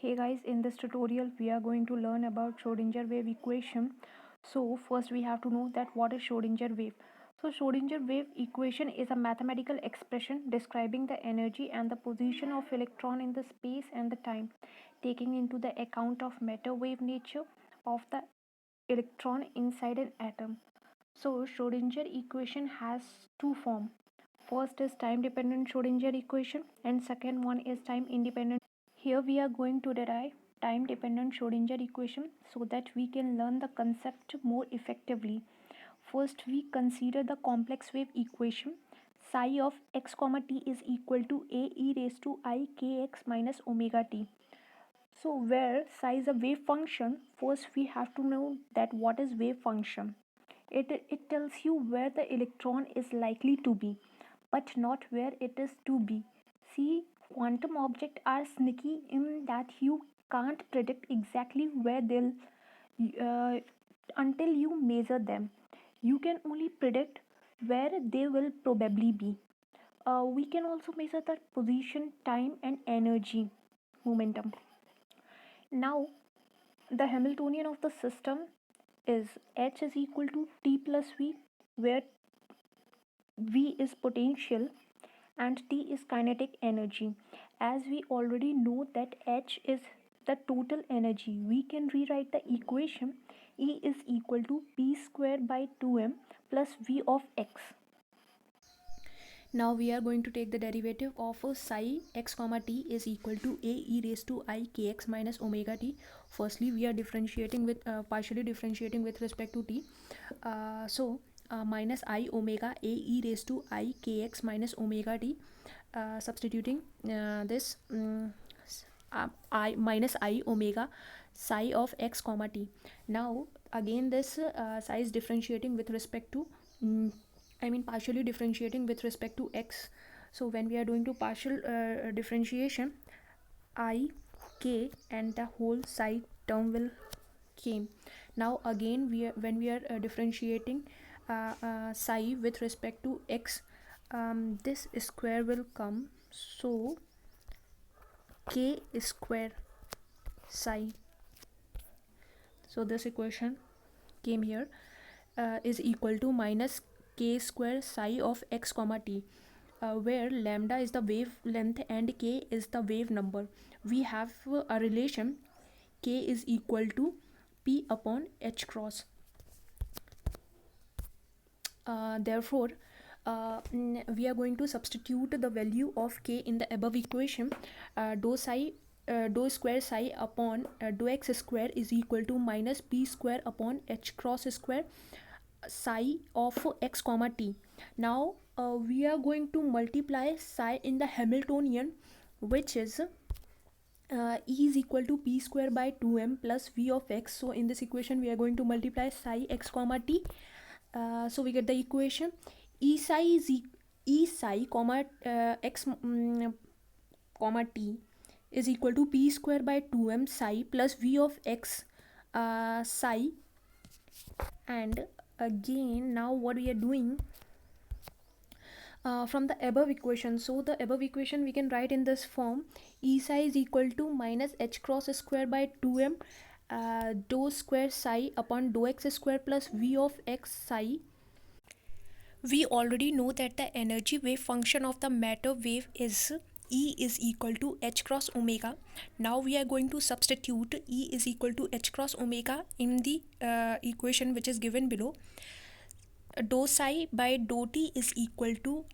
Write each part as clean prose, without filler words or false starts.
Hey guys, in this tutorial we are going to learn about Schrodinger wave equation. So first we have to know that what is Schrodinger wave. So Schrodinger wave equation is a mathematical expression describing the energy and the position of electron in the space and the time, taking into the account of matter wave nature of the electron inside an atom. So Schrodinger equation has two forms. First is time dependent Schrodinger equation and second one is time independent. Here we are going to derive time dependent Schrodinger equation so that we can learn the concept more effectively. First we consider the complex wave equation. Psi of x comma t is equal to a e raised to I kx minus omega t. So where psi is a wave function, first we have to know that what is wave function. It tells you where the electron is likely to be, but not where it is to be. See, quantum objects are sneaky in that you can't predict exactly where they'll uh, until you measure them. You can only predict where they will probably be. We can also measure the position, time, and energy momentum. Now, the Hamiltonian of the system is H is equal to T plus V, where V is potential and T is kinetic energy. As we already know that H is the total energy, we can rewrite the equation E is equal to P square by 2m plus V of x. Now we are going to take the derivative of psi x comma t is equal to a e raised to I kx minus omega t. Firstly, we are differentiating with partially differentiating with respect to t. Minus I omega a e raised to I kx minus omega t. Substituting this I minus I omega psi of x comma t. Now again this psi is differentiating with respect to partially differentiating with respect to x. So when we are doing to partial differentiation, I k and the whole psi term will came. Now again when we are differentiating psi with respect to x, this square will come, so k square psi, so this equation came here, is equal to minus k square psi of x comma t, where lambda is the wavelength and k is the wave number. We have a relation k is equal to p upon h cross. Therefore we are going to substitute the value of k in the above equation. Dou square psi upon dou x square is equal to minus p square upon h cross square psi of x comma t. Now we are going to multiply psi in the Hamiltonian, which is E is equal to p square by 2m plus v of x. So in this equation we are going to multiply psi x comma t. So we get the equation E psi is E psi comma x comma t is equal to p square by 2m psi plus v of x psi. And again now what we are doing from the above equation, so the above equation we can write in this form: E psi is equal to minus h cross square by 2m dou square psi upon dou x square plus v of x psi. We already know that the energy wave function of the matter wave is E is equal to h cross omega. Now we are going to substitute E is equal to h cross omega in the equation which is given below. Dou psi by dou t is equal to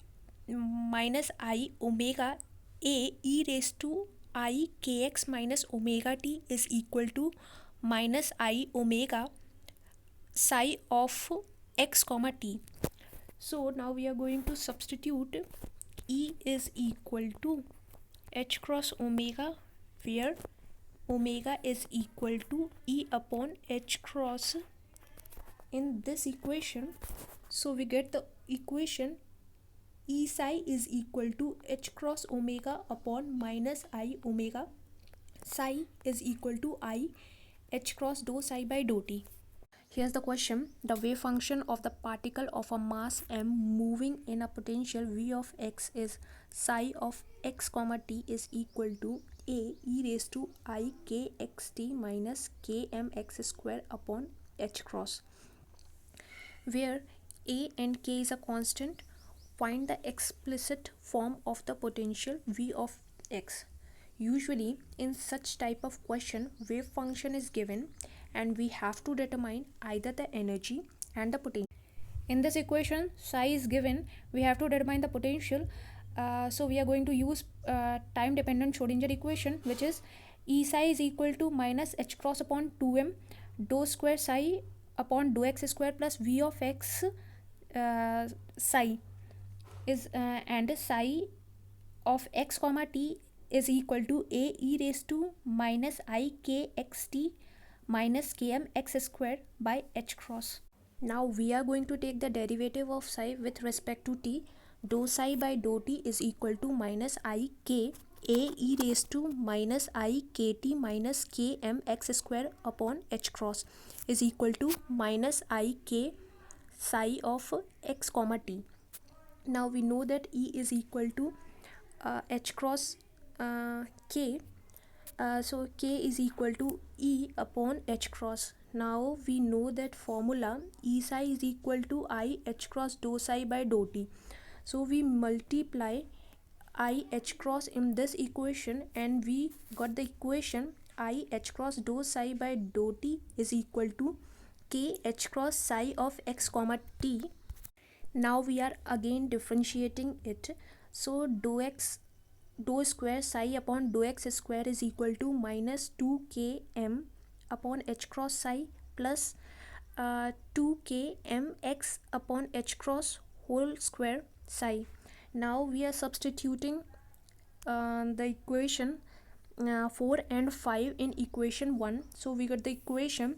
minus I omega a e raised to I kx minus omega t is equal to minus I omega psi of x comma t. So now we are going to substitute E is equal to h cross omega, where omega is equal to E upon h cross in this equation. So we get the equation E psi is equal to h cross omega upon minus I omega psi is equal to I h cross dou psi by dou t. Here's the question: the wave function of the particle of a mass m moving in a potential v of x is psi of x comma t is equal to a e raised to I k x t minus k m x square upon h cross, where a and k is a constant. Find the explicit form of the potential v of x. Usually in such type of question, wave function is given and we have to determine either the energy and the potential. In this equation, psi is given, we have to determine the potential. So we are going to use time dependent Schrodinger equation, which is E psi is equal to minus h cross upon 2m dou square psi upon dou x square plus v of x psi is and psi of x comma t is equal to a e raised to minus I k x t minus km x square by h cross. Now we are going to take the derivative of psi with respect to t. Dou psi by dou t is equal to minus I k a e raised to minus I k t minus k m x square upon h cross is equal to minus I k psi of x comma t. Now we know that E is equal to h cross k. So k is equal to E upon h cross. Now we know that formula E psi is equal to I h cross dou psi by dou t. So we multiply I h cross in this equation and we got the equation I h cross dou psi by dou t is equal to k h cross psi of x comma t. Now we are again differentiating it. So dou square psi upon dou x square is equal to minus 2km upon h cross psi plus 2km x upon h cross whole square psi. Now we are substituting the equation 4 and 5 in equation 1. So we got the equation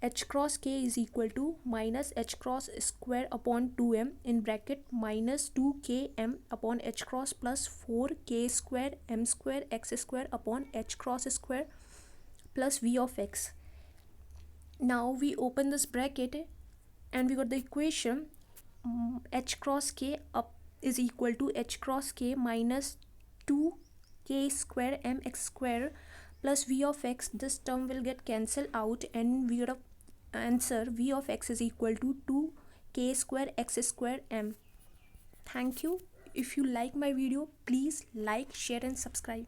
h cross k is equal to minus h cross square upon 2m in bracket minus 2km upon h cross plus 4k square m square x square upon h cross square plus v of x. Now we open this bracket and we got the equation h cross k up is equal to h cross k minus 2k square mx square plus v of x. This term will get cancelled out and we got a answer v of x is equal to 2k square x square m. Thank you. If you like my video, please like, share and subscribe.